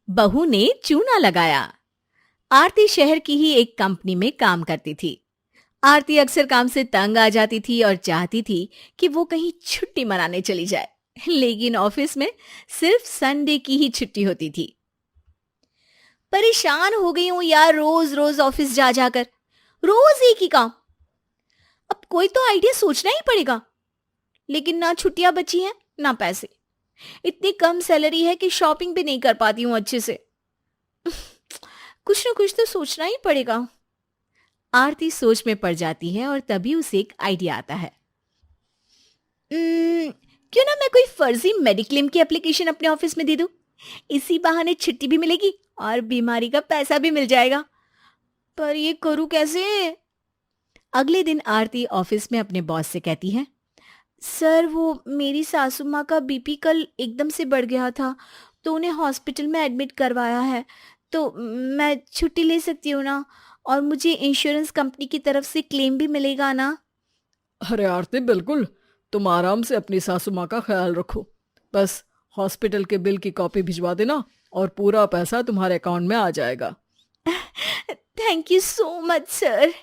बहू ने चूना लगाया। आरती शहर की ही एक कंपनी में काम करती थी। आरती अक्सर काम से तंग आ जाती थी और चाहती थी कि वो कहीं छुट्टी मनाने चली जाए, लेकिन ऑफिस में सिर्फ संडे की ही छुट्टी होती थी। परेशान हो गई हूं यार, रोज रोज ऑफिस जा जाकर, रोज एक ही काम। अब कोई तो आइडिया सोचना ही पड़ेगा। लेकिन ना छुट्टियां बची हैं ना पैसे। इतनी कम सैलरी है कि शॉपिंग भी नहीं कर पाती हूँ अच्छे से। कुछ ना कुछ तो सोचना ही पड़ेगा। आरती सोच में पड़ जाती है और तभी उसे एक आइडिया आता है। क्यों ना मैं कोई फर्जी मेडिक्लेम की एप्लीकेशन अपने ऑफिस में दे दूं। इसी बहाने छुट्टी भी मिलेगी और बीमारी का पैसा भी मिल जाएगा। पर ये करूं कैसे? अगले दिन आरती ऑफिस में अपने बॉस से कहती है, सर वो मेरी सासू माँ का बीपी कल एकदम से बढ़ गया था, तो उन्हें हॉस्पिटल में एडमिट करवाया है। तो मैं छुट्टी ले सकती हूँ ना? और मुझे इंश्योरेंस कंपनी की तरफ से क्लेम भी मिलेगा ना? अरे आरती, बिल्कुल। तुम आराम से अपनी सासू माँ का ख्याल रखो। बस हॉस्पिटल के बिल की कॉपी भिजवा देना और पूरा पैसा तुम्हारे अकाउंट में आ जाएगा। Thank you so much sir.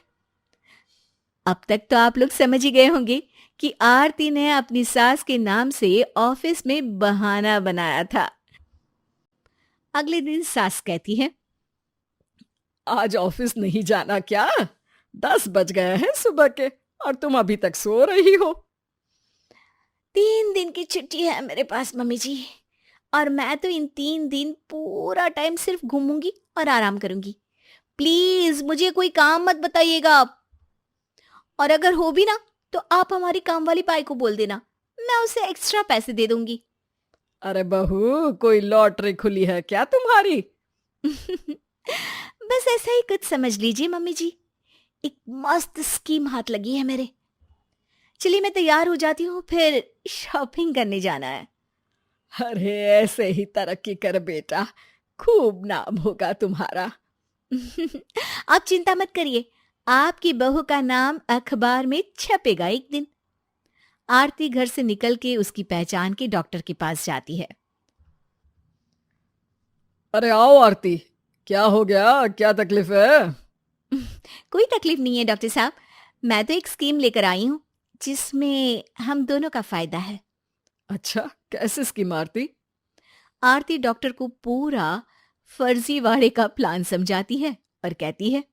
अब तक तो आप लोग समझ ही गए होंगे कि आरती ने अपनी सास के नाम से ऑफिस में बहाना बनाया था। अगले दिन सास कहती है, आज ऑफिस नहीं जाना क्या? 10 बज गए हैं सुबह के और तुम अभी तक सो रही हो। 3 दिन की छुट्टी है मेरे पास मम्मी जी, और मैं तो इन 3 दिन पूरा टाइम सिर्फ घूमूंगी और आराम करूंगी। प्लीज मुझे कोई काम मत बताइएगा आप। और अगर हो भी ना, तो आप हमारी काम वाली पाई को बोल देना, मैं उसे एक्स्ट्रा पैसे दे दूंगी। अरे बहू, कोई लॉटरी खुली है क्या तुम्हारी? बस ऐसा ही कुछ समझ लीजिए मम्मी जी। एक मस्त स्कीम हाथ लगी है मेरे। चलिए मैं तैयार हो जाती हूँ, फिर शॉपिंग करने जाना है। अरे ऐसे ही तरक्की कर बेटा, खूब नाम होगा तुम्हारा। आप चिंता मत करिए, आपकी बहू का नाम अखबार में छपेगा एक दिन। आरती घर से निकल के उसकी पहचान के डॉक्टर के पास जाती है। अरे आओ आरती, क्या हो गया? क्या तकलीफ है? कोई तकलीफ नहीं है डॉक्टर साहब, मैं तो एक स्कीम लेकर आई हूँ जिसमें हम दोनों का फायदा है। अच्छा, कैसे स्कीम आरती? आरती डॉक्टर को पूरा फर्जीवाड़े का प्लान समझाती है और कहती है,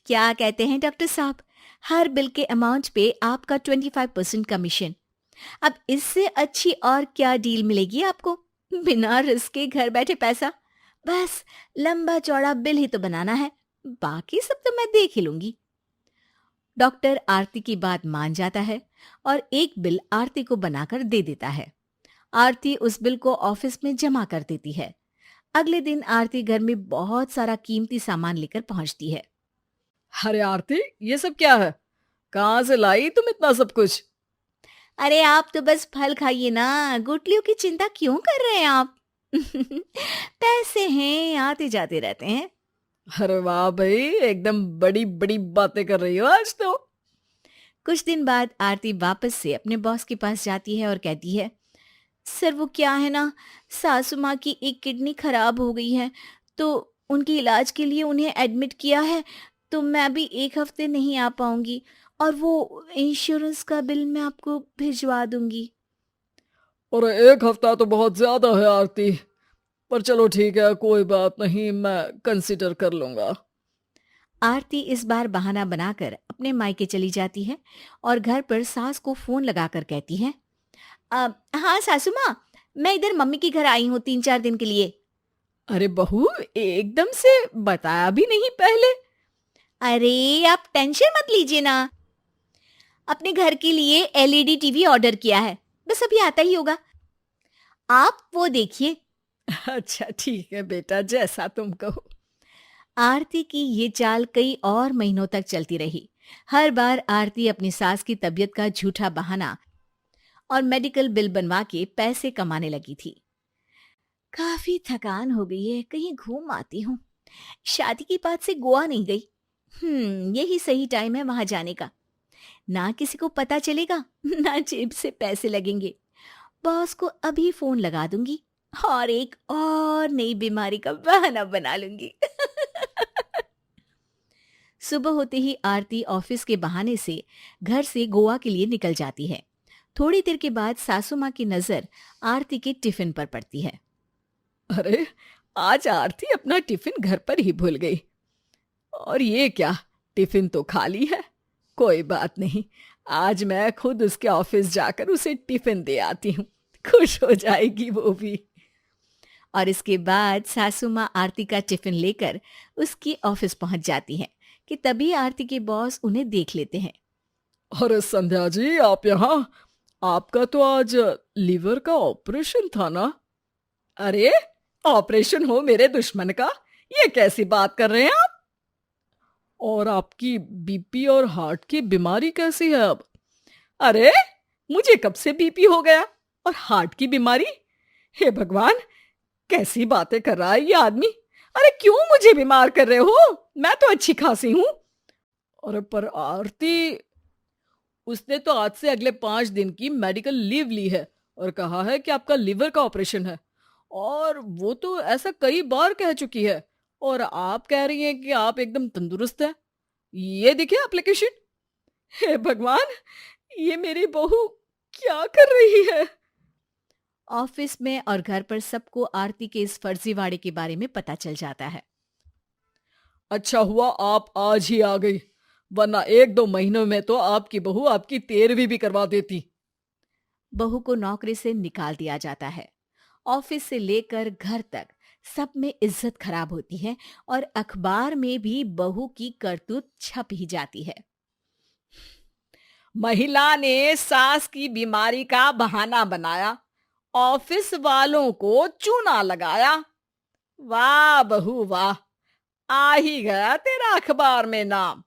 क्या कहते हैं डॉक्टर साहब, हर बिल के अमाउंट पे आपका 25% कमीशन। अब इससे अच्छी और क्या डील मिलेगी आपको? बिना रिस्क के घर बैठे पैसा। बस लंबा चौड़ा बिल ही तो बनाना है, बाकी सब तो मैं देख ही लूंगी। डॉक्टर आरती की बात मान जाता है और एक बिल आरती को बनाकर दे देता है। आरती उस बिल को ऑफिस में जमा कर देती है। अगले दिन आरती घर में बहुत सारा कीमती सामान लेकर पहुंचती है। अरे आरती, ये सब क्या है? कहाँ से लाई तुम इतना सब कुछ? अरे आप तो बस फल खाइए ना, गुटलियों की चिंता क्यों कर रहे हैं आप? पैसे हैं, आते जाते रहते हैं। अरे वाह भाई, एकदम बड़ी बड़ी बातें कर रही हो आज तो। कुछ दिन बाद आरती वापस से अपने बॉस के पास जाती है और कहती है, सर वो क्या है ना, सासू माँ की एक किडनी खराब हो गई है, तो उनके इलाज के लिए उन्हें एडमिट किया है। तो मैं अभी एक हफ्ते नहीं आ पाऊंगी, और वो इंश्योरेंस का बिल मैं आपको भिजवा दूंगी। और 1 हफ्ता तो बहुत ज्यादा है आरती, पर चलो ठीक है, कोई बात नहीं, मैं कंसिडर कर लूंगा। आरती इस बार बहाना बनाकर अपने मायके चली जाती है और घर पर सास को फोन लगाकर कहती है, हाँ सासू माँ, मैं इधर मम्मी के घर आई हूँ 3-4 दिन के लिए। अरे बहू, एकदम से बताया भी नहीं पहले। अरे आप टेंशन मत लीजिए ना, अपने घर के लिए एलईडी टीवी ऑर्डर किया है, बस अभी आता ही होगा, आप वो देखिए। अच्छा ठीक है बेटा, जैसा तुम कहो। आरती की ये चाल कई और महीनों तक चलती रही। हर बार आरती अपनी सास की तबीयत का झूठा बहाना और मेडिकल बिल बनवा के पैसे कमाने लगी थी। काफी थकान हो गई है, कहीं घूम आती हूँ। शादी की बात से गोवा नहीं गई। यही सही टाइम है वहां जाने का। ना किसी को पता चलेगा, ना जेब से पैसे लगेंगे। बॉस को अभी फोन लगा दूंगी और एक और नई बीमारी का बहाना बना लूंगी। सुबह होते ही आरती ऑफिस के बहाने से घर से गोवा के लिए निकल जाती है। थोड़ी देर के बाद सासू माँ की नजर आरती के टिफिन पर पड़ती है। अरे, आज आरती अपना टिफिन घर पर ही भूल गई। और ये क्या, टिफिन तो खाली है। कोई बात नहीं, आज मैं खुद उसके ऑफिस जाकर उसे टिफिन दे आती हूँ। खुश हो जाएगी वो भी। और इसके बाद सासू माँ आरती का टिफिन लेकर उसकी ऑफिस पहुंच जाती हैं कि तभी आरती के बॉस उन्हें देख लेते हैं। अरे संध्या जी, आप यहाँ? आपका तो आज लीवर का ऑपरेशन था ना? अरे, ऑपरेशन हो मेरे दुश्मन का, ये कैसी बात कर रहे हैं आप? और आपकी बीपी और हार्ट की बीमारी कैसी है अब? अरे, मुझे कब से बीपी हो गया और हार्ट की बीमारी? हे भगवान, कैसी बातें कर रहा है ये आदमी। अरे क्यों मुझे बीमार कर रहे हो? मैं तो अच्छी खासी हूं। अरे पर आरती, उसने तो आज से अगले 5 दिन की मेडिकल लीव ली है और कहा है कि आपका लिवर का ऑपरेशन है। और वो तो ऐसा कई बार कह चुकी है, और आप कह रही हैं कि आप एकदम तंदुरुस्त हैं। ये देखिए एप्लीकेशन। हे भगवान, ये मेरी बहू क्या कर रही है? ऑफिस में और घर पर सबको आरती के इस फर्जीवाड़े के बारे में पता चल जाता है। अच्छा हुआ आप आज ही आ गई, वरना 1-2 महीनों में तो आपकी बहू आपकी 13वीं भी करवा देती। बहू को नौकरी से निकाल दिया जाता है। ऑफिस से लेकर घर तक सब में इज्जत खराब होती है और अखबार में भी बहू की करतूत छप ही जाती है। महिला ने सास की बीमारी का बहाना बनाया, ऑफिस वालों को चूना लगाया। वाह बहू वाह, आ ही गया तेरा अखबार में नाम।